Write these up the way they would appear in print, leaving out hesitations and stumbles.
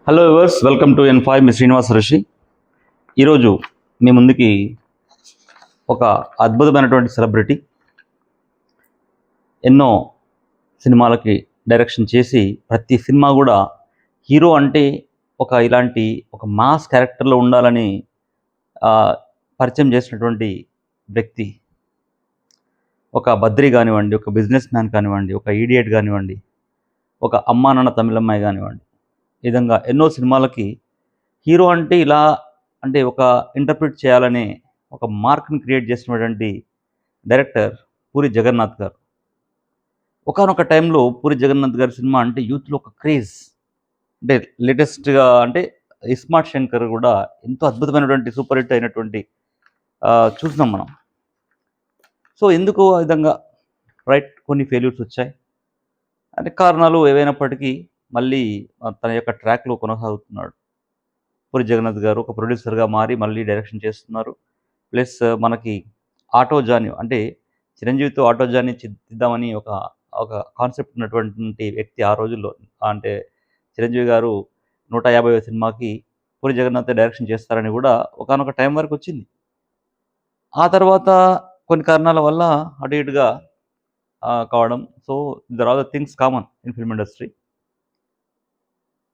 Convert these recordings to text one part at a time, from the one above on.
Hello viewers, welcome to N5 మీ శ్రీనివాస్ ఋషి. ఈరోజు మీ ముందుకి ఒక అద్భుతమైనటువంటి సెలబ్రిటీ, ఎన్నో సినిమాలకి డైరెక్షన్ చేసి ప్రతి సినిమా కూడా హీరో అంటే ఇలాంటి ఒక మాస్ క్యారెక్టర్లో ఉండాలని ఆ, పరిచయం చేసినటువంటి వ్యక్తి. ఒక బద్రి కానివ్వండి, ఒక బిజినెస్ మ్యాన్ కానివ్వండి, ఒక ఈడియట్ కానివ్వండి, ఒక అమ్మా నాన్న తమిళమ్మాయి కానివ్వండి, ఈ విధంగా ఎన్నో సినిమాలకి హీరో అంటే ఇలా అంటే ఒక ఇంటర్ప్రిట్ చేయాలనే ఒక మార్క్ని క్రియేట్ చేసినటువంటి డైరెక్టర్ పూరి జగన్నాథ్ గారు. ఒకానొక టైంలో పూరి జగన్నాథ్ గారి సినిమా అంటే యూత్లో ఒక క్రేజ్. అంటే లేటెస్ట్గా అంటే ఇస్మార్ట్ శంకర్ కూడా ఎంతో అద్భుతమైనటువంటి సూపర్ హిట్ అయినటువంటి చూసినాం మనం. సో ఎందుకు ఆ విధంగా రైట్ కొన్ని ఫెయిల్యూర్స్ వచ్చాయి అంటే కారణాలు ఏవైనప్పటికీ మళ్ళీ తన యొక్క ట్రాక్లో కొనసాగుతున్నాడు. పూరి జగన్నాథ్ గారు ఒక ప్రొడ్యూసర్గా మారి మళ్ళీ డైరెక్షన్ చేస్తున్నారు. ప్లస్ మనకి ఆటో జానీ అంటే చిరంజీవితో ఆటో జానీ తీద్దామని ఒక ఒక కాన్సెప్ట్ ఉన్నటువంటి వ్యక్తి ఆ రోజుల్లో. అంటే చిరంజీవి గారు 150వ సినిమాకి పూరి జగన్నాథ్ డైరెక్షన్ చేస్తారని కూడా ఒకానొక టైం వరకు వచ్చింది. ఆ తర్వాత కొన్ని కారణాల వల్ల అటు ఇటుగా కావడం. So there are the things common in film industry.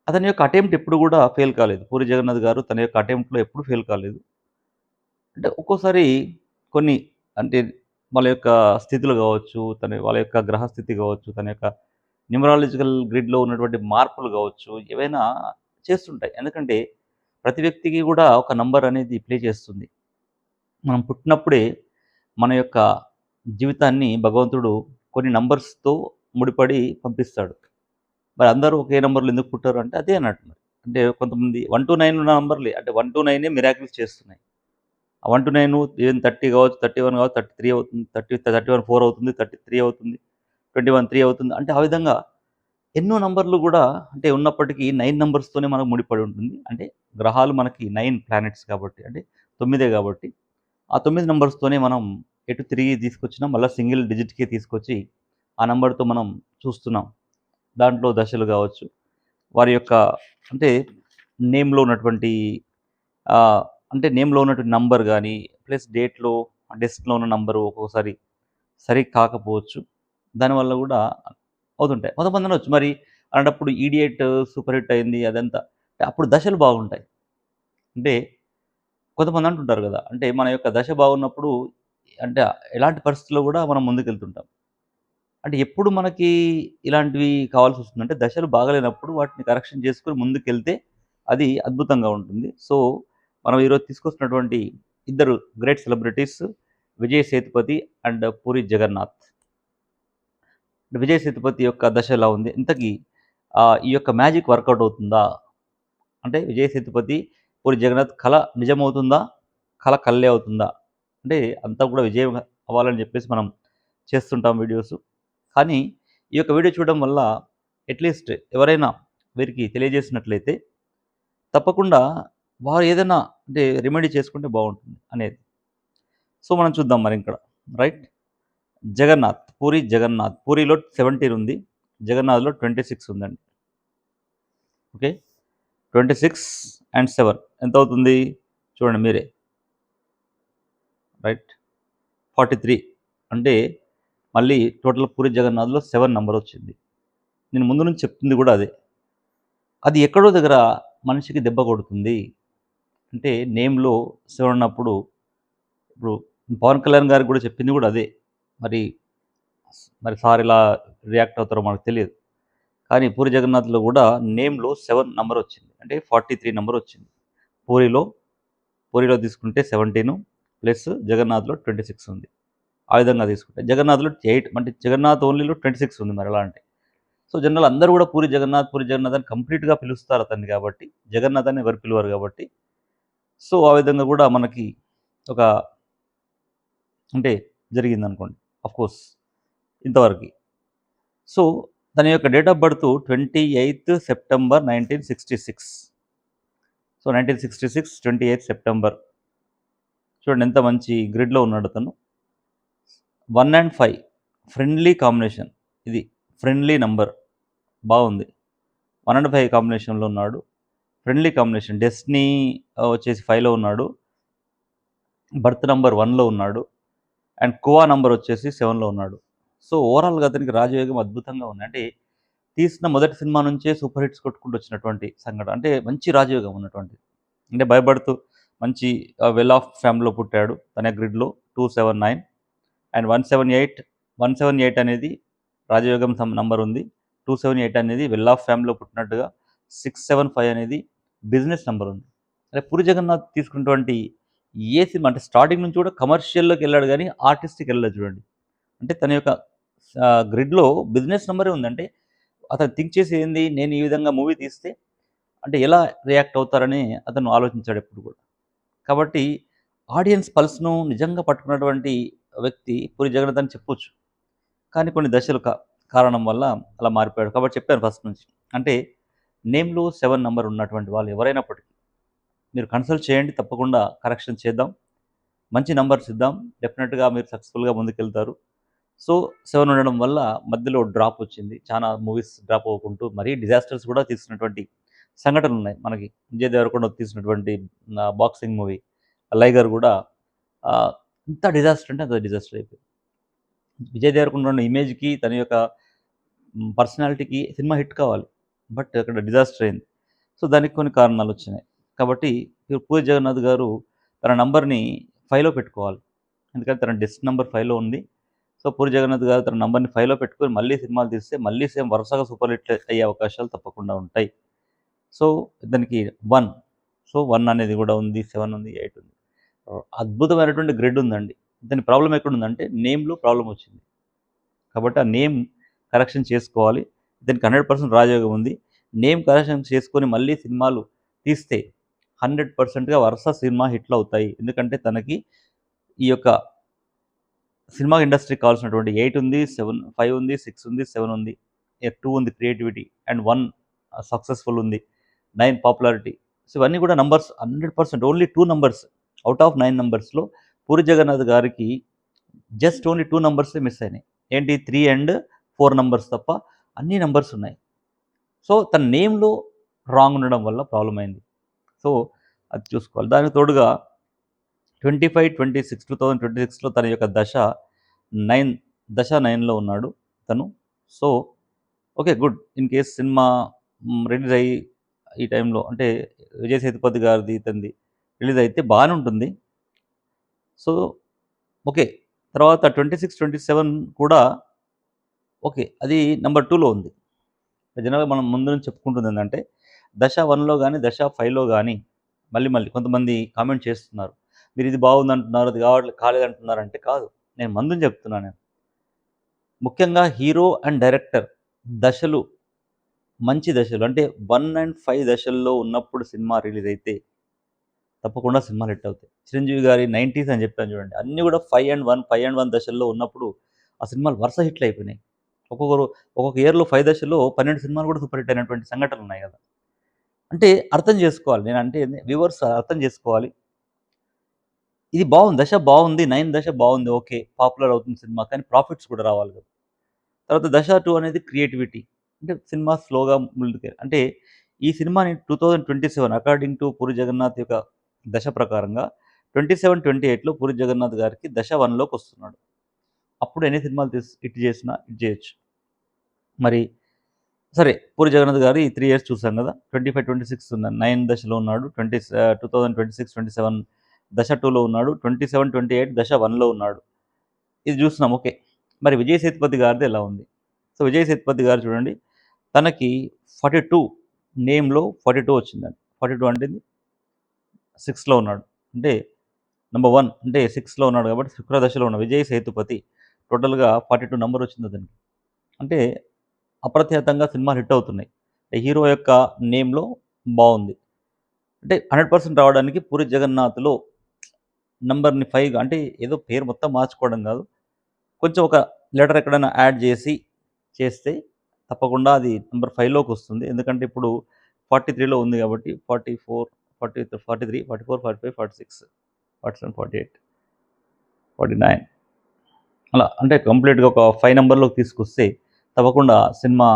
అతని యొక్క అటెంప్ట్ ఎప్పుడు కూడా ఫెయిల్ కాలేదు. పూరి జగన్నాథ్ గారు తన యొక్క అటెంప్ట్‌లో ఎప్పుడు ఫెయిల్ కాలేదు. అంటే ఒక్కోసారి కొన్ని అంటే వాళ్ళ యొక్క స్థితులు కావచ్చు, వాళ్ళ యొక్క గ్రహస్థితి కావచ్చు, తన యొక్క న్యూమరాలజికల్ గ్రిడ్‌లో ఉన్నటువంటి మార్పులు కావచ్చు, ఏవైనా చేస్తుంటాయి. ఎందుకంటే ప్రతి వ్యక్తికి కూడా ఒక నంబర్ అనేది ప్లే చేస్తుంది. మనం పుట్టినప్పుడే మన యొక్క జీవితాన్ని భగవంతుడు కొన్ని నంబర్స్‌తో ముడిపడి పంపిస్తాడు. మరి అందరూ ఒకే నంబర్‌లో ఎందుకు పుట్టారు అంటే అదే అన్నట్టు మరి. అంటే కొంతమంది 1-9 ఉన్న నంబర్‌లే అంటే 1-9 మిరాకిల్స్ చేస్తున్నాయి. ఆ 1-9 ఈవెన్ 30 కావచ్చు, 31 కావచ్చు, 33 అవుతుంది, 31 4 అవుతుంది, 33 అవుతుంది, 21 3 అవుతుంది. అంటే ఆ విధంగా ఎన్నో నంబర్‌లు గూడా అంటే ఉన్నప్పటికీ 9 నంబర్స్‌తోనే మనకు ముడిపడి ఉంటుంది. అంటే గ్రహాలు మనకి 9 ప్లానెట్స్ కాబట్టి అంటే 9 కాబట్టి ఆ 9 నంబర్స్‌తోనే మనం ఎటు తిరిగి తీసుకొచ్చినా మళ్ళా సింగిల్ డిజిట్‌కే తీసుకొచ్చి ఆ నంబర్‌తో మనం చూస్తున్నాం. దాంట్లో దశలు గావచ్చు, వారి యొక్క అంటే నేమ్‌లో ఉన్నటువంటి ఆహ్, అంటే నేమ్‌లో ఉన్నటువంటి నంబర్ గాని, ప్లస్ డెస్క్‌లో ఉన్న నంబరు ఒక్కొక్కసారి సరి కాకపోవచ్చు. దానివల్ల గూడా అవుతుంటాయి. కొంతమంది అనొచ్చు మరి అలాంటప్పుడు 'ఈడియట్' సూపర్ హిట్ అయింది అదంతా. అప్పుడు దశలు బాగుంటాయి. అంటే కొంతమంది అంటుంటారు గదా! అంటే మన యొక్క దశ బాగున్నప్పుడు అంటే ఎలాంటి పరిస్థితుల్లో గూడా మనం ముందుకెళ్తుంటాం. అంటే ఎప్పుడు మనకి ఇలాంటివి కావాల్సొస్తుందంటే దశలు బాగాలేనప్పుడు వాటిని కరెక్షన్ చేసుకొని ముందుకెళ్తే అది అద్భుతంగా ఉంటుంది. సో, మనం ఈరోజు తీసుకొస్తున్నటువంటి ఇద్దరు great celebrities Vijay Sethupathi and Puri Jagannath. Vijay Sethupathi యొక్క దశ ఎలా ఉంది? ఇంతకీ ఈ యొక్క మ్యాజిక్ వర్కౌట్ అవుతుందా? అంటే విజయ్ సేతుపతి, పూరి జగన్నాథ్ కల నిజమవుతుందా? కల కల్లే అవుతుందా? అంటే అంతా కూడా విజయం అవ్వాలని జెప్పేసి మనం చేస్తుంటాం వీడియోసు. కానీ ఈ యొక్క వీడియో చూడడం వల్ల అట్‌లీస్ట్ ఎవరైనా వీరికి తెలియజేసినట్లయితే తప్పకుండా వారు ఏదైనా అంటే రెమెడీ చేసుకుంటే బావుంటుంది అనేది. సో, మనం చూద్దాం మరింక్కడ. రైట్. జగన్నాథ్, పూరి జగన్నాథ్. పూరిలో 17 ఉంది. జగన్నాథ్‌లో 26 ఉందండి. ఓకే. 26 అండ్ 7 ఎంతవుతుంది? చూడండి మీరే. రైట్. 43 అంటే మళ్ళీ టోటల్ పూరి జగన్నాథ్‌లో 7 నంబరొచ్చింది. నేను ముందు నుంచి చెప్తుంది గూడా అదే. అది ఎక్కడో దగ్గర మనిషికి దెబ్బ కొడుతుంది. అంటే నేమ్‌లో 7 ఉన్నప్పుడు ఇప్పుడు పవన్ కళ్యాణ్ గారికి గూడా చెప్పింది గూడా అదే. మరి మరి సార్ ఇలా రియాక్ట్ అవుతారో మనకు తెలియదు. కానీ పూరి జగన్నాథ్‌లో గూడా నేమ్‌లో 7 నంబరొచ్చింది. అంటే 43 నంబరొచ్చింది. పూరిలో, పూరిలో తీసుకుంటే 17 ప్లస్ జగన్నాథ్‌లో 26 ఉంది. ఆ విధంగా తీసుకుంటే జగన్నాథ్‌లో 8 అంటే జగన్నాథ్ ఓన్లీలో 26 ఉంది మరెలా అంటే. సో, జనరల్ అందరూ గూడా పూరి జగన్నాథ్, పూరి జగన్నాథ్ అని కంప్లీట్‌గా పిలుస్తారు అతన్ని గాబట్టి, జగన్నాథ్ అని ఎవరు పిలవరు గాబట్టి. సో, ఆ విధంగా గూడా మనకి ఒక అంటే జరిగిందనుకోండి. ఆఫ్‌కోర్స్ ఇంతవరకి. సో, తన యొక్క date of birth 28 September 1966. So, 1966 28 September. చూడండి ఎంత మంచి గ్రిడ్‌లో ఉన్నాడతను. 1 అండ్ 5 ఫ్రెండ్లీ కాంబినేషన్. ఇది ఫ్రెండ్లీ నంబర్ బావుంది. 1 అండ్ 5 కాంబినేషన్‌లో ఉన్నాడు. Friendly combination. 'డెస్టినీ' వచ్చేసి 5లో ఉన్నాడు. 'బర్త్ నంబర్ 1లో ఉన్నాడు. అండ్ 'కువా' నంబర్ వచ్చేసి 7లో ఉన్నాడు. సో, ఓవరాల్‌గా అతనికి 'రాజయోగం' అద్భుతంగా ఉంది. అంటే తీసిన మొదటి సినిమా నుంచే సూపర్ హిట్స్ కొట్టుకుంటూ వచ్చినటువంటి సంఘటన. అంటే మంచి రాజయోగం ఉన్నటువంటిది. అంటే భయపడుతూ మంచి వెల్ ఆఫ్ ఫ్యామిలీలో పుట్టాడు. తన గ్రిడ్‌లో 279 అండ్ 178, 178 అనేది రాజయోగం నంబర్ ఉంది. 278 అనేది వెల్ ఆఫ్ ఫ్యామిలీలో పుట్టినట్టుగా, 675 అనేది బిజినెస్ నంబర్ ఉంది. అంటే పూరి జగన్నాథ్ తీసుకున్నటువంటి ఏ సినిమా అంటే స్టార్టింగ్ నుంచి కూడా కమర్షియల్‌లోకి వెళ్ళాడు గానీ ఆర్టిస్ట్‌కి వెళ్ళలేదు చూడండి. అంటే తన యొక్క గ్రిడ్‌లో బిజినెస్ నంబరే ఉంది. అంటే అతను థింక్ చేసేది ఏంది, నేను ఈ విధంగా మూవీ తీస్తే అంటే ఎలా రియాక్ట్ అవుతారని అతను ఆలోచించాడు ఎప్పుడు కూడా. కాబట్టి ఆడియన్స్ పల్స్‌ను నిజంగా పట్టుకున్నటువంటి వ్యక్తి పూరి జగన్నాథ్ అని చెప్పొచ్చు. కానీ కొన్ని దశలు కారణం వల్ల అలా మారిపోయాడు. కాబట్టి చెప్పాను ఫస్ట్ నుంచి. అంటే నేమ్‌లో 7 నంబర్ ఉన్నటువంటి వాళ్ళు ఎవరైనప్పటికీ మీరు కన్సల్ట్ చేయండి. తప్పకుండా కరెక్షన్ చేద్దాం. మంచి నంబర్స్ ఇద్దాం. డెఫినిట్‌గా మీరు సక్సెస్‌ఫుల్‌గా ముందుకెళ్తారు. సో, 7 ఉండడం వల్ల మధ్యలో డ్రాప్ వచ్చింది. చాలా మూవీస్ డ్రాప్ అవ్వకుంటూ మరీ డిజాస్టర్స్ కూడా తీసినటువంటి సంఘటనలున్నాయి. మనకి విజయ్ దేవరకొండ తీసినటువంటి బాక్సింగ్ మూవీ 'లైగర్' కూడా ఎంత డిజాస్టర్ అంటే అంత డిజాస్టర్ అయిపోయింది. విజయ్ దేవరకొండ ఉన్న ఇమేజ్‌కి తన యొక్క పర్సనాలిటీకి సినిమా హిట్ కావాలి. బట్ అక్కడ డిజాస్టర్ అయింది. సో, దానికి కొన్ని కారణాలొచ్చినాయి. కాబట్టి పూరి జగన్నాథ్ గారు తన నంబర్‌ని 5లో పెట్టుకోవాలి. ఎందుకంటే తన డెస్క్ నంబర్ 5లో ఉంది. సో, పూరి జగన్నాథ్ గారు తన నంబర్‌ని 5లో పెట్టుకొని మళ్ళీ సినిమాలు తీస్తే మళ్ళీ సేమ్ వరుసగా సూపర్ హిట్ అయ్యే అవకాశాలు తప్పకుండా ఉంటాయి. సో, దానికి 1. సో, 1 అనేది కూడా ఉంది. 7 ఉంది. 8 ఉంది. అద్భుతమైనటువంటి గ్రిడ్ ఉందండి. దాని ప్రాబ్లమ్ ఎక్కడుందంటే నేమ్‌లో ప్రాబ్లమ్ వచ్చింది. కాబట్టి ఆ నేమ్ కరెక్షన్ చేసుకోవాలి. దీనికి 100% రాజయోగం ఉంది. నేమ్ కరెక్షన్ చేసుకొని మళ్ళీ సినిమాలు తీస్తే 100%గా వరుస సినిమా హిట్‌లవుతాయి. ఎందుకంటే తనకి ఈ యొక్క సినిమా ఇండస్ట్రీకి కావాల్సినటువంటి 8 ఉంది, 5 ఉంది, 6 ఉంది, 7 ఉంది. 2 ఉంది క్రియేటివిటీ అండ్ 1 సక్సెస్‌ఫుల్ ఉంది. 9 పాపులారిటీ. సో, ఇవన్నీ కూడా numbers 100% only 2 numbers out of 9 నంబర్స్‌లో పూరి జగన్నాథ్ గారికి జస్ట్ ఓన్లీ 2 నంబర్సే మిస్ అయినాయి. ఏంటి 3 అండ్ 4 నంబర్స్ తప్ప అన్ని నంబర్స్ ఉన్నాయి. సో, తన నేమ్‌లో రాంగ్ ఉండడం వల్ల ప్రాబ్లమ్ అయింది. సో, అది చూసుకోవాలి. దానికి తోడుగా 25, 26 2026లో తన యొక్క 9లో ఉన్నాడు తను. So, okay. Good. In case cinema release అయ్యి ఈ టైంలో అంటే విజయ్ సేతుపతి గారిది, ఇతనిది రిలీజ్ అయితే బానే ఉంటుంది. So, okay. తర్వాత 26, 27 కూడా ఓకే. అది నంబర్ 2లో ఉంది. జనరల్‌గా మనం ముందు నుంచి చెప్పుకుంటుందేందంటే, దశ 1లో గాని, దశ 5లో గాని మళ్ళీ మళ్ళీ కొంతమంది కామెంట్ చేస్తున్నారు. మీరిది బాగుందంటున్నారు, అది కాలేదంటున్నారంటే కాదు. నేను ముందుని చెప్తున్నా నేను. ముఖ్యంగా హీరో అండ్ డైరెక్టర్ దశలు, మంచి దశలు అంటే 1 అండ్ 5 దశల్లో ఉన్నప్పుడు సినిమా రిలీజ్ అయితే తప్పకుండా సినిమాలు హిట్ అవుతాయి. 'చిరంజీవి' గారి 90స్ అని చెప్పాను చూడండి. అన్నీ కూడా 5 అండ్ 1 దశల్లో ఉన్నప్పుడు ఆ సినిమాలు వరుస హిట్లు అయిపోయినాయి. ఒక్కొక్క ఇయర్‌లో 5 దశల్లో 12 సినిమాలు కూడా సూపర్ హిట్ అయినటువంటి సంఘటనలున్నాయి కదా! అంటే అర్థం చేసుకోవాలి. నేనంటే వ్యూవర్స్ అర్థం చేసుకోవాలి. ఇది బాగుంది. దశ బాగుంది. 9 దశ బాగుంది. ఓకే. పాపులర్ అవుతుంది సినిమా. కానీ ప్రాఫిట్స్ కూడా రావాలి కదా! తర్వాత దశ 2 అనేది క్రియేటివిటీ. అంటే సినిమా స్లోగా అంటే ఈ సినిమాని 2027 అకార్డింగ్ టు పూరి జగన్నాథ్ యొక్క దశ ప్రకారంగా 27, 28లో పూరి జగన్నాథ్ గారికి దశ 1లోకొస్తున్నాడు. అప్పుడు ఎన్ని సినిమాలు హిట్ చేసినా హిట్ చేయొచ్చు. మరి సరే. 'పూరి జగన్నాథ్' గారి 3 ఇయర్స్ చూసాం గదా! 25, 26 9 దశలో ఉన్నాడు. 2026, 27 దశ 2లో ఉన్నాడు. 27, 28 దశ 1లో ఉన్నాడు. ఇది చూస్తున్నాం ఓకే. మరి విజయ్ సేతుపతి గారిది ఎలా ఉంది? సో, విజయ్ సేతుపతి గారు చూడండి. తనకి 42 నేమ్‌లో 42 వచ్చిందండి. 42 అంటే 6లో ఉన్నాడు. అంటే నంబర్ 1 అంటే 6లో ఉన్నాడు కాబట్టి శుక్ర దశలో ఉన్న విజయ్ సేతుపతి టోటల్‌గా 42 నంబర్ వచ్చింది అతనికి. అంటే అప్రతిహతంగా సినిమాలు హిట్ అవుతున్నాయి. హీరో యొక్క నేమ్‌లో బావుంది. అంటే 100% రావడానికి 'పూరి జగన్నాథ్‌లో' నంబర్‌ని 5గా అంటే ఏదో పేరు మొత్తం మార్చుకోవడం గాదు. కొంచెం ఒక లెటర్ ఎక్కడైనా యాడ్ చేస్తే తప్పకుండా అది నంబర్ 5లోకొస్తుంది. ఎందుకంటే ఇప్పుడు 43లో ఉంది గాబట్టి 44, 43, 44, 45, 46, 47, 48, 49 అలా అంటే కంప్లీట్‌గా ఒక 5 నంబర్‌లోకి తీసుకొస్తే తప్పకుండా సినిమా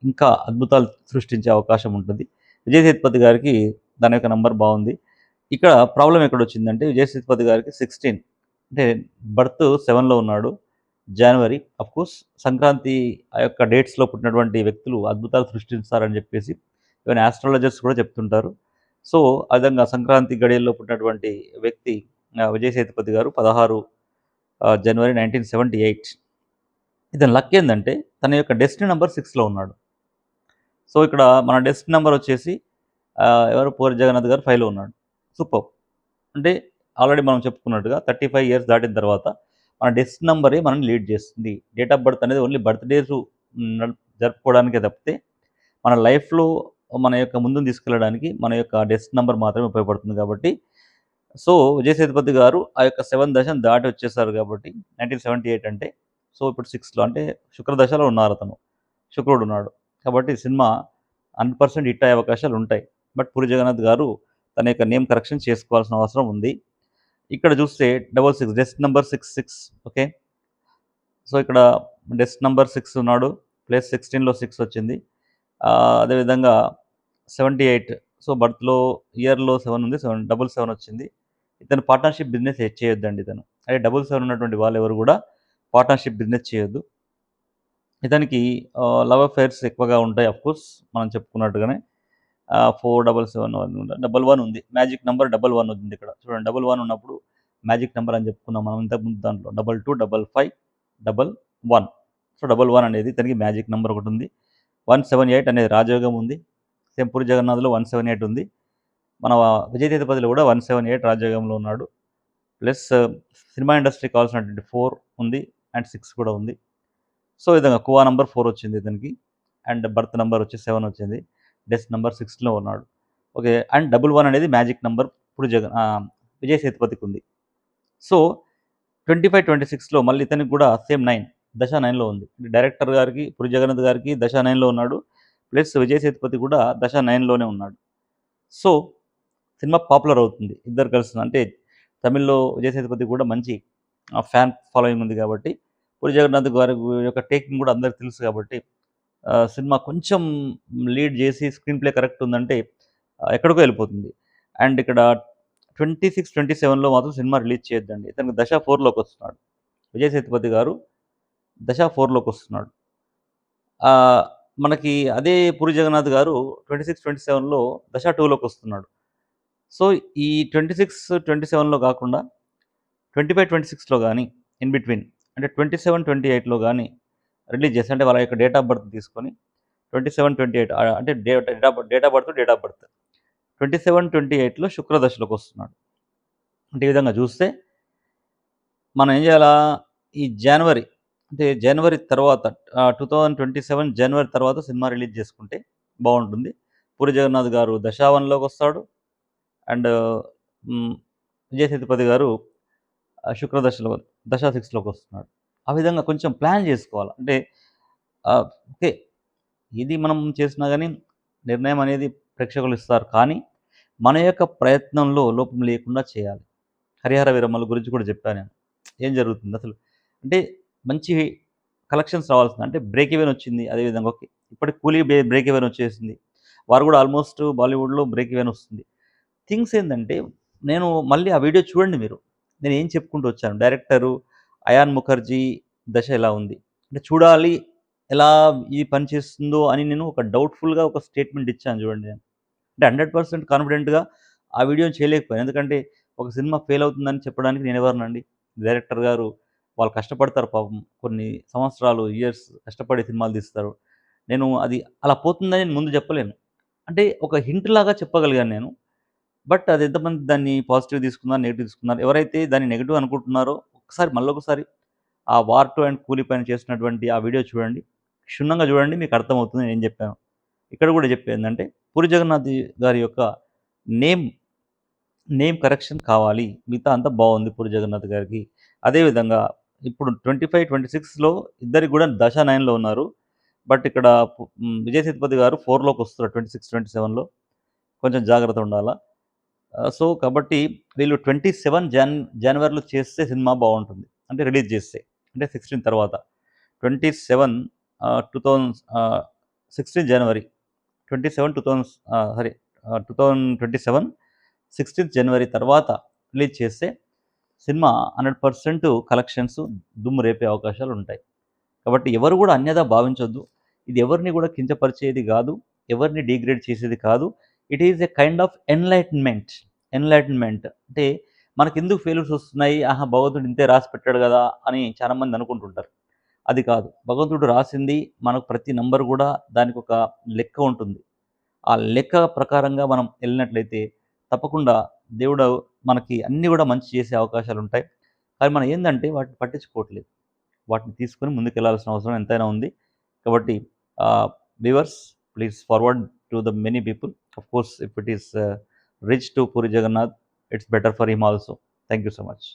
ఇంకా అద్భుతాలు సృష్టించే అవకాశం ఉంటుంది. విజయ్ సేతుపతి గారికి దాని యొక్క నంబర్ బావుంది. ఇక్కడ ప్రాబ్లమ్ ఎక్కడొచ్చిందంటే విజయ్ సేతుపతి గారికి 16 అంటే బర్త్ 7లో ఉన్నాడు. జాన్వరి ఆఫ్‌కోర్స్ సంక్రాంతి ఆ యొక్క డేట్స్‌లో పుట్టినటువంటి వ్యక్తులు అద్భుతాలు సృష్టిస్తారని జెప్పేసి ఈవెన్ యాస్ట్రాలజర్స్ కూడా చెప్తుంటారు. సో, ఆ విధంగా సంక్రాంతి గడియల్లో పుట్టినటువంటి వ్యక్తి విజయ్ సేతుపతి గారు 16 జనవరి 1978. ఇతని లక్ ఏందంటే తన యొక్క డెస్టినీ నంబర్ 6లో ఉన్నాడు. సో, ఇక్కడ మన డెస్టినీ నంబర్ వచ్చేసి ఎవరు 'పూరి జగన్నాథ్' గారు 5లో ఉన్నాడు. సూపర్బ్! అంటే ఆల్రెడీ మనం చెప్పుకున్నట్టుగా 35 ఇయర్స్ దాటిన తర్వాత మన డెస్టినీ నంబరే మనల్ని లీడ్ చేస్తుంది. డేట్ ఆఫ్ బర్త్ అనేది ఓన్లీ బర్త్ డేసు జరుపుకోవడానికే తప్పితే, మన లైఫ్‌లో మన యొక్క ముందుకు తీసుకెళ్ళడానికి మన యొక్క డెస్టినీ నంబర్ మాత్రమే ఉపయోగపడుతుంది కాబట్టి, సో, విజయ్ సేతుపతి గారు ఆ యొక్క 7 దశను దాటి వచ్చేసారు కాబట్టి 1978 అంటే, సో, ఇప్పుడు 6లో అంటే శుక్ర దశలో ఉన్నారతను. శుక్రుడున్నాడు. కాబట్టి సినిమా 100% హిట్ అయ్యే అవకాశాలుంటాయి. బట్ 'పూరి జగన్నాథ్' గారు తన యొక్క నేమ్ కరెక్షన్ చేసుకోవాల్సిన అవసరం ఉంది. ఇక్కడ చూస్తే 66 డెస్క్ నంబర్ 66 ఓకే. సో, ఇక్కడ డెస్క్ నంబర్ 6 ఉన్నాడు. ప్లస్ 16లో 6 వచ్చింది. అదేవిధంగా 78 సో, బర్త్‌లో ఇయర్‌లో 7 ఉంది. 7 వచ్చింది. ఇతను పార్ట్నర్‌షిప్ బిజినెస్ చేయొద్దండి ఇతను. అంటే 77 ఉన్నటువంటి వాళ్ళెవరు గూడా పార్ట్నర్‌షిప్ బిజినెస్ చేయొద్దు. ఇతనికి లవ్ అఫైర్స్ ఎక్కువగా ఉంటాయి ఆఫ్‌కోర్స్ మనం చెప్పుకున్నట్టుగానే. 477 అనుకుంటా 11 ఉంది. మ్యాజిక్ నంబర్ 11 ఉంది ఇక్కడ. చూడండి 11 ఉన్నప్పుడు మ్యాజిక్ నంబర్ అని చెప్పుకున్నాం మనం ఇంతకుముందు దాంట్లో. 22, 55, 11 సో, 11 అనేది ఇతనికి మ్యాజిక్ నంబర్ ఒకటుంది. 178 అనేది రాజయోగం ఉంది. సేమ్ 'పూరి జగన్నాథ్‌లో' 178 ఉంది. మన విజయ్ సేతుపతిలో కూడా 178 రాజయోగంలో ఉన్నాడు. ప్లస్ సినిమా ఇండస్ట్రీకి కావాల్సినటువంటి 4 ఉంది. అండ్ 6 కూడా ఉంది. సో, ఈ విధంగా కువా నంబర్ 4 వచ్చింది ఇతనికి. అండ్ బర్త్ నంబర్ వచ్చి 7 వచ్చింది. డెస్క్ నంబర్ 6లో ఉన్నాడు. ఓకే. అండ్ 11 అనేది మ్యాజిక్ నంబర్ విజయ్ సేతుపతికుంది. సో, 25, 26లో మళ్ళీ ఇతనికి కూడా సేమ్ 9 దశ 9లో ఉంది. డైరెక్టర్ గారికి 'పూరి జగన్నాథ్' గారికి దశ 9లో ఉన్నాడు. ప్లస్ విజయ్ సేతుపతి కూడా దశ 9లోనే ఉన్నాడు. సో, సినిమా పాపులర్ అవుతుంది. ఇద్దరు కలిసి అంటే తమిళ్‌లో విజయ్ సేతుపతి కూడా మంచి ఫ్యాన్ ఫాలోయింగ్ ఉంది కాబట్టి, 'పూరి జగన్నాథ్' గారి యొక్క టేకింగ్ కూడా అందరికి తెలుసు కాబట్టి సినిమా కొంచెం లీడ్ జేసి స్క్రీన్ ప్లే కరెక్ట్ ఉందంటే ఎక్కడికో ఎళ్ళిపోతుంది. అండ్ ఇక్కడ 26, 27లో మాత్రం సినిమా రిలీజ్ చేయొద్దండి. ఇతనికి దశ 4లోకొస్తున్నాడు. విజయ్ సేతుపతి గారు దశ 4లోకొస్తున్నాడు. ఆహ్, మనకి అదే 'పూరి జగన్నాథ్' గారు 26, 27లో దశ 2లోకొస్తున్నాడు. సో, ఈ 26, 27లో కాకుండా 25, 26లో గాని ఇన్ బిట్వీన్ అంటే 27, 28లో గాని రిలీజ్ చేస్తే అంటే వాళ్ళ యొక్క డేట్ ఆఫ్ బర్త్ తీసుకొని 27, 28 అంటే date of birth, date of birth. 27, 28లో శుక్ర దశలోకొస్తున్నాడు. అంటే ఈ విధంగా చూస్తే మనం ఏం చేయాలా? ఈ జనవరి అంటే జనవరి తర్వాత 2027 జనవరి తర్వాత సినిమా రిలీజ్ చేసుకుంటే బావుంటుంది. 'పూరి జగన్నాథ్' గారు దశ 1లోకొస్తాడు. అండ్ హ్మ్. విజయ్ సేతుపతి గారు శుక్ర దశలో దశ 6లోకొస్తున్నాడు. ఆ విధంగా కొంచెం ప్లాన్ చేసుకోవాల. అంటే ఓకే. ఇది మనం చేసినా గాని నిర్ణయం అనేది ప్రేక్షకులు ఇస్తారు. కానీ మన యొక్క ప్రయత్నంలో లోపం లేకుండా చేయాలి. 'హరిహర వీరమ్మలు' గురించి కూడా చెప్పా నేను. ఏం జరుగుతుంది అసలు? అంటే మంచి కలెక్షన్స్ రావాల్సింది. అంటే బ్రేక్ ఈవెన్ వచ్చింది. అదే విధంగా ఓకే. ఇప్పటికి 'కూలీ' బ్రేక్ ఈవెన్ వచ్చేసింది. వారు కూడా ఆల్మోస్ట్ బాలీవుడ్‌లో బ్రేక్ ఈవెన్ వస్తుంది. థింగ్స్ ఏందంటే నేను మళ్ళీ ఆ వీడియో చూడండి మీరు. నేను ఏం చెప్పుకుంటూ వచ్చాను. డైరెక్టరు అయాన్ ముఖర్జీ దశ ఎలా ఉంది? అంటే చూడాలి ఎలా ఇది పని చేస్తుందో అని నేను ఒక డౌట్‌ఫుల్‌గా ఒక స్టేట్‌మెంట్ ఇచ్చాను చూడండి నేను. అంటే 100% కాన్ఫిడెంట్‌గా ఆ వీడియోని చేయలేకపోయాను. ఎందుకంటే ఒక సినిమా ఫెయిల్ అవుతుందని చెప్పడానికి నేనెవరినండి? డైరెక్టర్ గారు వాళ్ళు కష్టపడతారు పాపం. కొన్ని సంవత్సరాలు, ఇయర్స్ కష్టపడి సినిమాలు తీస్తారు. నేను అది అలా పోతుందని నేను ముందు చెప్పలేను. అంటే ఒక హింట్ లాగా చెప్పగలిగాను నేను. బట్ అది ఎంతమంది దాన్ని పాజిటివ్ తీసుకున్నారు, నెగెటివ్ తీసుకున్నారు. ఎవరైతే దాన్ని నెగెటివ్ అనుకుంటున్నారో ఒకసారి మళ్ళొకసారి ఆ 'వార్ 2' అండ్ 'కూలీ' పైన చేసినటువంటి ఆ వీడియో చూడండి. క్షుణ్ణంగా చూడండి మీకు అర్థమవుతుంది నేనేం చెప్పానో. ఇక్కడ కూడా చెప్పేదేందంటే 'పూరి జగన్నాథ్' గారి యొక్క నేమ్, నేమ్ కరెక్షన్ కావాలి. మిగతా అంతా బావుంది 'పూరి జగన్నాథ్' గారికి. అదే విధంగా ఇప్పుడు 25, 26లో ఇద్దరికి కూడా దశ 9లో ఉన్నారు. బట్ ఇక్కడ విజయ్ సేతుపతి గారు 4లోకొస్తున్నారు 26, 27లో. కొంచెం జాగ్రత్తగుండాలా. సో, కాబట్టి వీళ్ళు 27 జనవరిలో చేస్తే సినిమా బావుంటుంది. అంటే రిలీజ్ చేస్తే. అంటే 16 తర్వాత. 27 2000 16 జనవరి 27 2000 సారీ 2027 16th జనవరి తర్వాత రిలీజ్ చేస్తే సినిమా 100% కలెక్షన్స్ దుమ్ము రేపే అవకాశాలుంటాయి. కాబట్టి ఎవరు గూడా అన్యథా భావించొద్దు. ఇది ఎవరిని గూడా కించపరిచేది గాదు. ఎవరిని డీగ్రేడ్ చేసేది కాదు. It is a kind of enlightenment. Enlightenment అంటే మనకెందుకు ఫెయిల్యూర్స్ వస్తున్నాయి? ఆహా! భగవంతుడు ఇంతే రాసి పెట్టాడు గదా! అని చాలామంది అనుకుంటుంటారు. అది కాదు. భగవంతుడు రాసింది మనకు ప్రతి నంబర్ గూడా దానికొక లెక్క ఉంటుంది. ఆ లెక్క ప్రకారంగా మనం ఎళ్ళినట్లయితే తప్పకుండా దేవుడు మనకి అన్నీ గూడా మంచి చేసే అవకాశాలుంటాయి. కానీ మనం ఏందంటే వాటిని పట్టించుకోవట్లేదు. వాటిని తీసుకొని ముందుకెళ్ళాల్సిన అవసరం ఎంతైనా ఉంది. కాబట్టి viewers please forward to the many people. Of course if it is reach to Puri Jagannath, it's better for him also. Thank you so much.